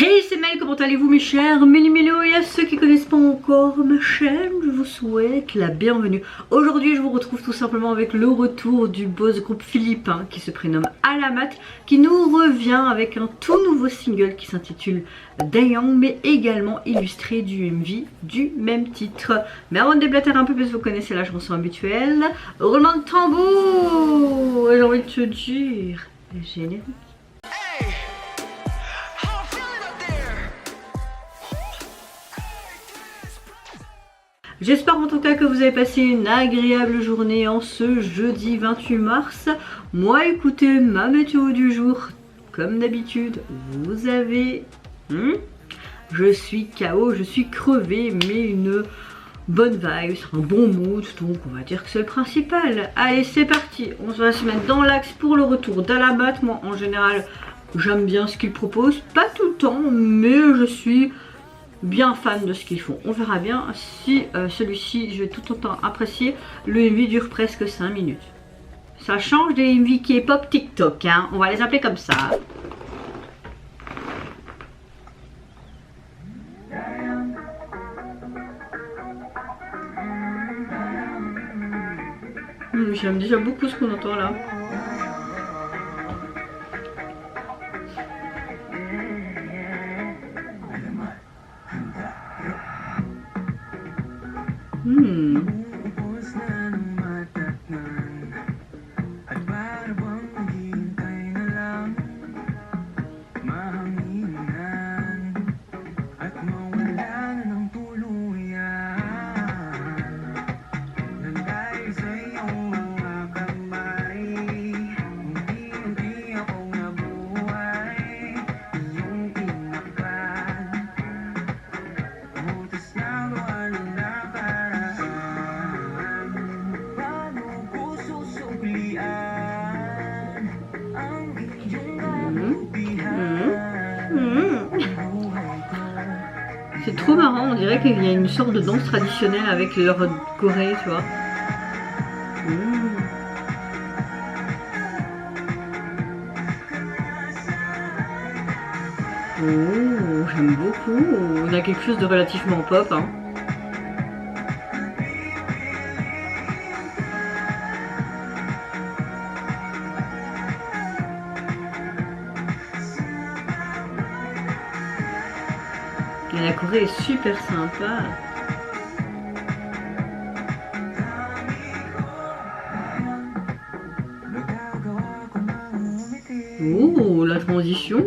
Hey, c'est Mel, comment allez-vous mes chers Méli-Mélo, et à ceux qui ne connaissent pas encore ma chaîne, je vous souhaite la bienvenue. Aujourd'hui, je vous retrouve tout simplement avec le retour du boss groupe philippin qui se prénomme Alamat, qui nous revient avec un tout nouveau single qui s'intitule Dayang, mais également illustré du MV du même titre. Mais avant de déblatérer un peu, parce que vous connaissez la chanson habituelle, roulement de tambour, j'ai envie de te dire, générique. J'espère en tout cas que vous avez passé une agréable journée en ce jeudi 28 mars. Moi, écoutez, ma météo du jour, comme d'habitude, vous avez... je suis KO, je suis crevée, mais une bonne vibe, un bon mood, donc on va dire que c'est le principal. Allez, c'est parti, on va se mettre dans l'axe pour le retour d'Alamat. Moi, en général, j'aime bien ce qu'il propose, pas tout le temps, mais je suis... bien fan de ce qu'ils font. On verra bien si celui-ci, je vais tout autant apprécier. Le MV dure presque 5 minutes. Ça change des MV K-pop TikTok, hein. On va les appeler comme ça. J'aime déjà beaucoup ce qu'on entend là. C'est trop marrant, on dirait qu'il y a une sorte de danse traditionnelle avec leur Corée, tu vois. Oh, j'aime beaucoup. On a quelque chose de relativement pop, hein. Et la Corée est super sympa. Oh, la transition.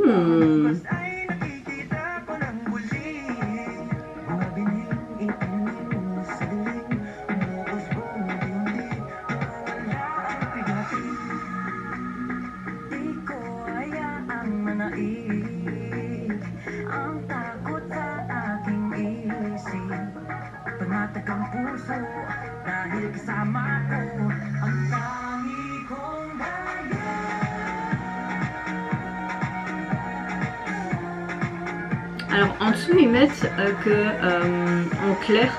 Alors en dessous ils mettent en clair,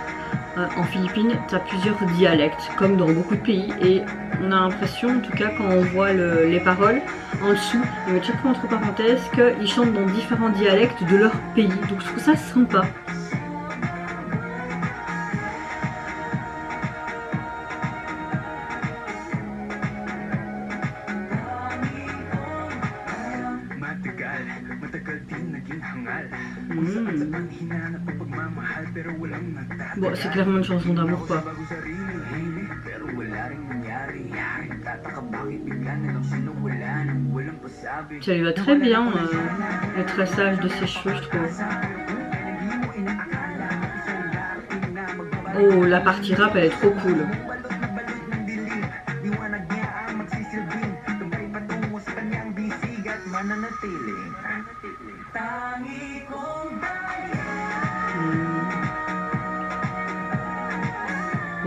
en Philippines, tu as plusieurs dialectes, comme dans beaucoup de pays, et on a l'impression, en tout cas quand on voit les paroles, en dessous, ils mettent chaque fois entre parenthèses qu'ils chantent dans différents dialectes de leur pays, donc je trouve ça sympa. Bon, c'est clairement une chanson d'amour, quoi. Ça lui va très bien, le tressage de ses cheveux, je trouve. Oh, la partie rap, elle est trop cool.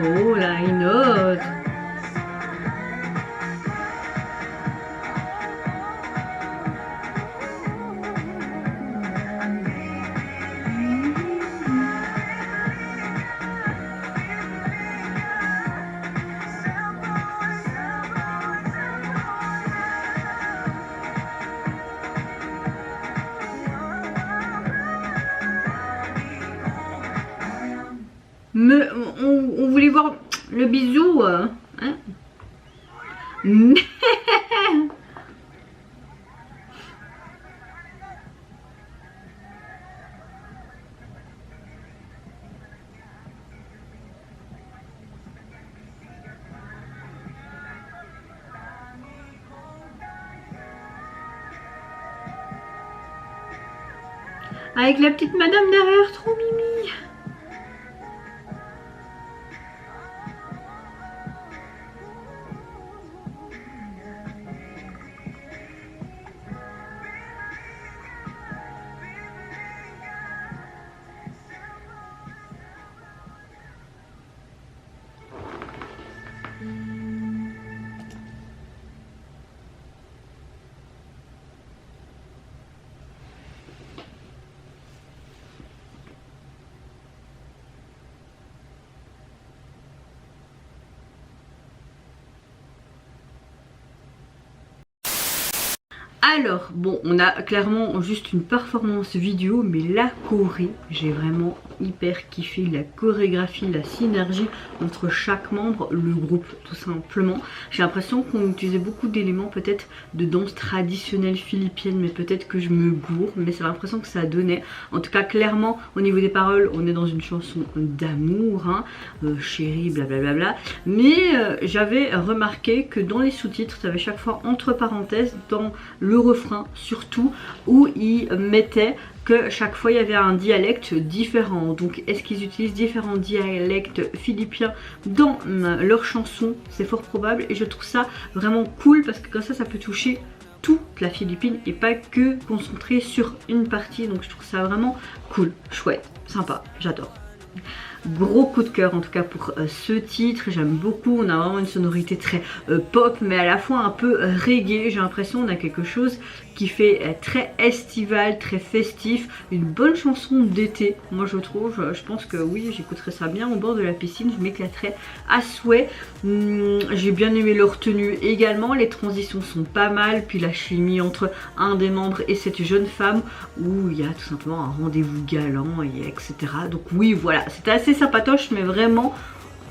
Oh là, une note. Mais on voulait voir le bisou. Hein. Avec la petite madame derrière, trop mimi. Alors, bon, on a clairement juste une performance vidéo, mais la choré, j'ai vraiment hyper kiffé la chorégraphie, la synergie entre chaque membre, le groupe tout simplement. J'ai l'impression qu'on utilisait beaucoup d'éléments peut-être de danse traditionnelle philippienne, mais peut-être que je me gourre, mais c'est l'impression que ça donnait. En tout cas, clairement, au niveau des paroles, on est dans une chanson d'amour, hein, chérie, blablabla. Mais j'avais remarqué que dans les sous-titres, ça avait chaque fois entre parenthèses, dans le refrain surtout, où ils mettaient que chaque fois il y avait un dialecte différent. Donc est-ce qu'ils utilisent différents dialectes philippiens dans leurs chansons? C'est fort probable, et je trouve ça vraiment cool parce que comme ça peut toucher toute la Philippine et pas que concentré sur une partie. Donc je trouve ça vraiment cool, chouette, sympa, j'adore. Gros coup de cœur en tout cas pour ce titre, j'aime beaucoup. On a vraiment une sonorité très pop, mais à la fois un peu reggae. J'ai l'impression qu'on a quelque chose qui fait très estival, très festif, une bonne chanson d'été, moi je trouve. Je pense que oui, j'écouterais ça bien au bord de la piscine, je m'éclaterais à souhait. J'ai bien aimé leur tenue également, les transitions sont pas mal, puis la chimie entre un des membres et cette jeune femme, où il y a tout simplement un rendez-vous galant, et etc. Donc oui, voilà, c'était assez sympatoche, mais vraiment,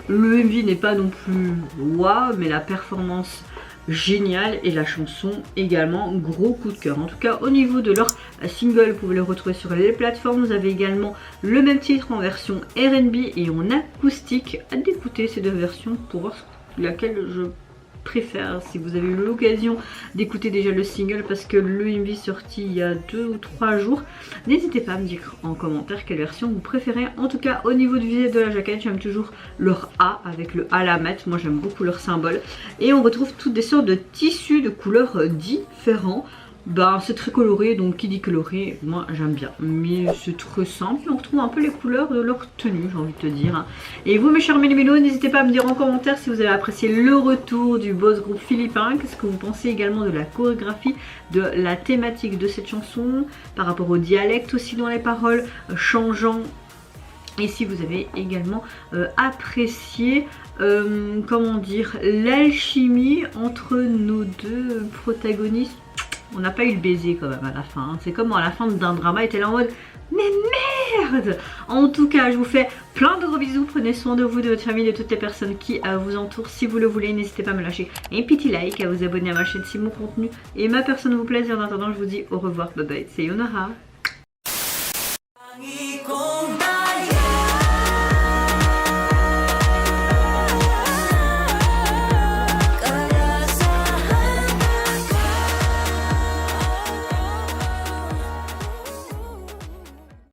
le MV n'est pas non plus waouh, mais la performance génial, et la chanson également gros coup de cœur. En tout cas au niveau de leur single, vous pouvez le retrouver sur les plateformes. Vous avez également le même titre en version R&B et en acoustique. Hâte d'écouter ces deux versions pour voir laquelle je préfère, si vous avez eu l'occasion d'écouter déjà le single, parce que le MV sorti il y a 2 ou 3 jours. N'hésitez pas à me dire en commentaire quelle version vous préférez. En tout cas au niveau du visuel de la jaquette, j'aime toujours leur A avec le A la mat, moi j'aime beaucoup leur symbole, et on retrouve toutes des sortes de tissus de couleurs différents. Ben c'est très coloré, donc qui dit coloré, moi j'aime bien. Mais c'est très simple, on retrouve un peu les couleurs de leur tenue, j'ai envie de te dire. Et vous mes chers mélimélos, n'hésitez pas à me dire en commentaire si vous avez apprécié le retour du boss groupe philippin. Qu'est-ce que vous pensez également de la chorégraphie, de la thématique de cette chanson, par rapport au dialecte aussi dans les paroles changeant. Et si vous avez également apprécié, comment dire, l'alchimie entre nos deux protagonistes. On n'a pas eu le baiser quand même à la fin, hein. C'est comme à la fin d'un drama, était là en mode mais merde. En tout cas, je vous fais plein de gros bisous, prenez soin de vous, de votre famille, de toutes les personnes qui vous entourent. Si vous le voulez, n'hésitez pas à me lâcher un petit like, à vous abonner à ma chaîne si mon contenu et ma personne vous plaisent. En attendant, je vous dis au revoir, bye bye, sayonara.